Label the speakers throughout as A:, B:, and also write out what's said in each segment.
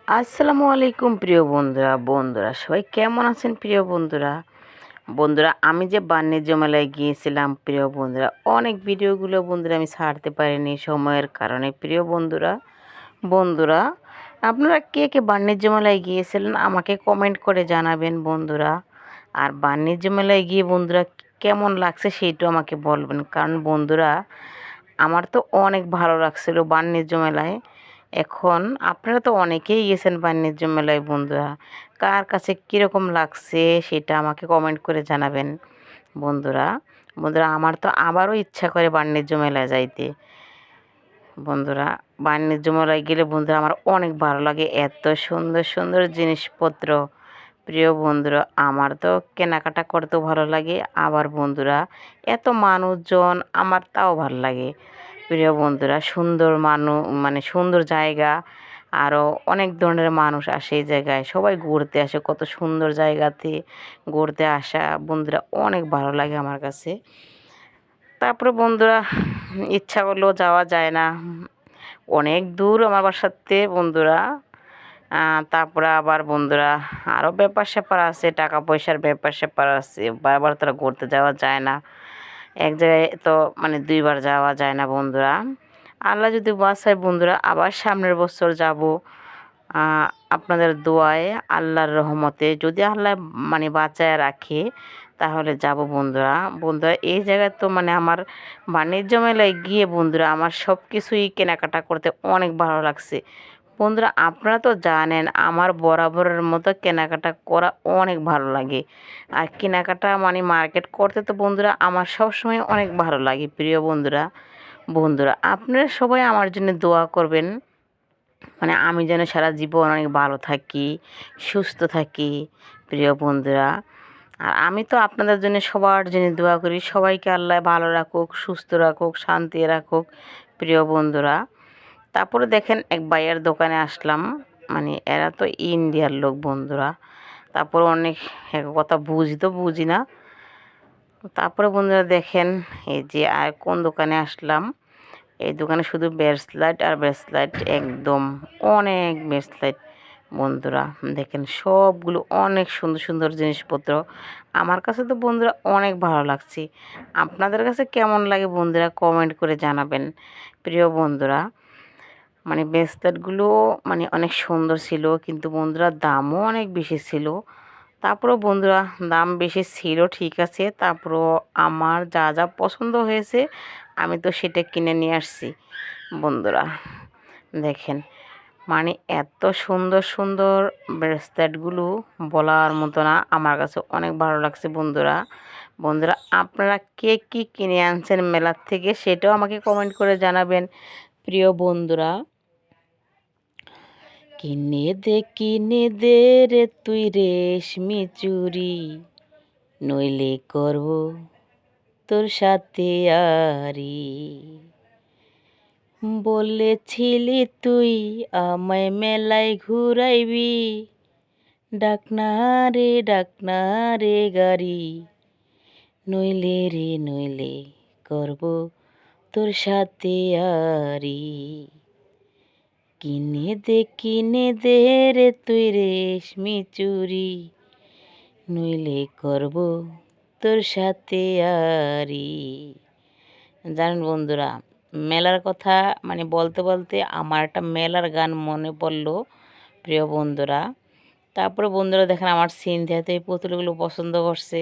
A: আসসালামু আলাইকুম প্রিয় বন্ধুরা সবাই কেমন আছেন প্রিয় বন্ধুরা আমি যে বাণিজ্য মেলায় গিয়েছিলাম প্রিয় বন্ধুরা, অনেক ভিডিওগুলো বন্ধুরা আমি ছাড়তে পারিনি সময়ের কারণে। প্রিয় বন্ধুরা আপনারা কে কে বাণিজ্য মেলায় গিয়েছিলেন আমাকে কমেন্ট করে জানাবেন বন্ধুরা। আর বাণিজ্য মেলায় গিয়ে বন্ধুরা কেমন লাগছে সেইটাও আমাকে বলবেন, কারণ বন্ধুরা আমার তো অনেক ভালো লাগছিল বাণিজ্য মেলায়। এখন আপনারা তো অনেকেই গেছেন বাণিজ্য মেলায় বন্ধুরা, কার কাছে কীরকম লাগছে সেটা আমাকে কমেন্ট করে জানাবেন বন্ধুরা। আমার তো আবারও ইচ্ছা করে বাণিজ্য মেলায় যাইতে বন্ধুরা। বাণিজ্য মেলায় গেলে বন্ধুরা আমার অনেক ভালো লাগে, এত সুন্দর সুন্দর জিনিসপত্র। প্রিয় বন্ধুরা আমার তো কেনাকাটা করতেও ভালো লাগে, আবার বন্ধুরা এত মানুষজন আমার তাও ভালো লাগে। প্রিয় বন্ধুরা সুন্দর মানে সুন্দর জায়গা, আরও অনেক ধরনের মানুষ আসে এই জায়গায়, সবাই ঘুরতে আসে, কত সুন্দর জায়গাতে ঘুরতে আসা বন্ধুরা অনেক ভালো লাগে আমার কাছে। তারপরে বন্ধুরা ইচ্ছা করলেও যাওয়া যায় না, অনেক দূর আমার বাসাতে বন্ধুরা। তারপরে আবার বন্ধুরা আরও ব্যাপার স্যাপার আছে, টাকা পয়সার ব্যাপার স্যাপার আছে, বারবার তারা ঘুরতে যাওয়া যায় না, এক জায়গায় তো মানে দুইবার যাওয়া যায় না বন্ধুরা। আল্লাহ যদি বাঁচায় বন্ধুরা আবার সামনের বছর যাব, আপনাদের দোয়ায় আল্লাহর রহমতে যদি আল্লাহ মানে বাঁচায় রাখে তাহলে যাব বন্ধুরা। এই জায়গায় তো মানে আমার বাণিজ্য মেলায় গিয়ে বন্ধুরা আমার সব কিছুই কেনাকাটা করতে অনেক ভালো লাগছে বন্ধুরা। আপনারা তো জানেন আমার বরাবরের মতো কেনাকাটা করা অনেক ভালো লাগে, আর কেনাকাটা মানে মার্কেট করতে তো বন্ধুরা আমার সবসময় অনেক ভালো লাগে। প্রিয় বন্ধুরা আপনারা সবাই আমার জন্য দোয়া করবেন, মানে আমি যেন সারা জীবন অনেক ভালো থাকি, সুস্থ থাকি প্রিয় বন্ধুরা। আর আমি তো আপনাদের জন্য সবার জন্য দোয়া করি, সবাইকে আল্লাহ ভালো রাখুক, সুস্থ রাখুক, শান্তি রাখুক প্রিয় বন্ধুরা। তারপরে দেখেন এক ভাইয়ের দোকানে আসলাম, মানে এরা তো ইন্ডিয়ার লোক বন্ধুরা। তারপরে অনেক এক কথা বুঝি না। তারপরে বন্ধুরা দেখেন এই যে আর কোন দোকানে আসলাম, এই দোকানে শুধু ব্রেসলেট আর ব্রেসলেট, একদম অনেক ব্রেসলেট বন্ধুরা। দেখেন সবগুলো অনেক সুন্দর সুন্দর জিনিসপত্র, আমার কাছে তো বন্ধুরা অনেক ভালো লাগছে। আপনাদের কাছে কেমন লাগে বন্ধুরা কমেন্ট করে জানাবেন প্রিয় বন্ধুরা। মানে ব্রেসলেটগুলো মানে অনেক সুন্দর ছিল, কিন্তু বন্ধুরা দামও অনেক বেশি ছিল। তারপরেও বন্ধুরা দাম বেশি ছিল ঠিক আছে, তারপরও আমার যা যা পছন্দ হয়েছে আমি তো সেটা কিনে নিয়ে আসছি বন্ধুরা। দেখেন মানে এত সুন্দর সুন্দর ব্রেসলেটগুলো বলার মতো না, আমার কাছে অনেক ভালো লাগছে বন্ধুরা। আপনারা কে কী কিনে আনছেন মেলার থেকে সেটাও আমাকে কমেন্ট করে জানাবেন প্রিয় বন্ধুরা। কিনে দে রে তুই রেশমি চুড়ি, নইলে করব তোর সাথে আরি। বলেছিলি তুই আমায় মেলায় ঘুরাইবি, ডাকনা রে গাড়ি, নইলে করব তোর সাথে আরি। কিনে দে রে তুই রেশমি চুড়ি, নইলে করব তোর সাথে আরি। জানেন বন্ধুরা মেলার কথা মানে বলতে বলতে আমার একটা মেলার গান মনে পড়লো প্রিয় বন্ধুরা। তারপরে বন্ধুরা দেখেন আমার সিনথিয়া তো এই পুতুলগুলো পছন্দ করছে,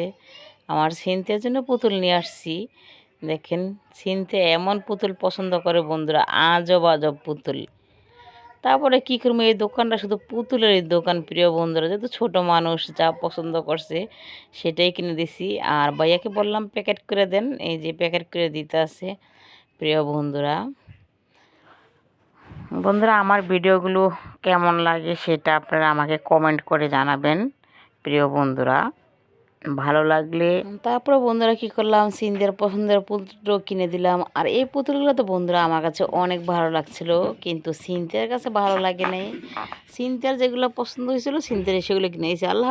A: আমার সিনথিয়ার জন্য পুতুল নিয়ে আসছি। দেখেন সিনথিয়া এমন পুতুল পছন্দ করে বন্ধুরা, আজব আজব পুতুল। তারপরে কী করবো, এই দোকানটা শুধু পুতুলের দোকান প্রিয় বন্ধুরা, যেহেতু ছোটো মানুষ যা পছন্দ করছে সেটাই কিনে দিছি। আর ভাইয়াকে বললাম প্যাকেট করে দেন, এই যে প্যাকেট করে দিতে আছে প্রিয় বন্ধুরা আমার ভিডিওগুলো কেমন লাগে সেটা আপনারা আমাকে কমেন্ট করে জানাবেন প্রিয় বন্ধুরা। ভালো লাগলে তারপরে বন্ধুরা কী করলাম, সিনদের পছন্দের পুতুল কিনে দিলাম। আর এই পুতুলগুলো তো বন্ধুরা আমার কাছে অনেক ভালো লাগছিল, কিন্তু সিনথিয়ার কাছে ভালো লাগে নাই। সিনথিয়ার যেগুলো পছন্দ হয়েছিল সিনথিয়ার সেগুলো কিনে দিয়েছি। আল্লাহ।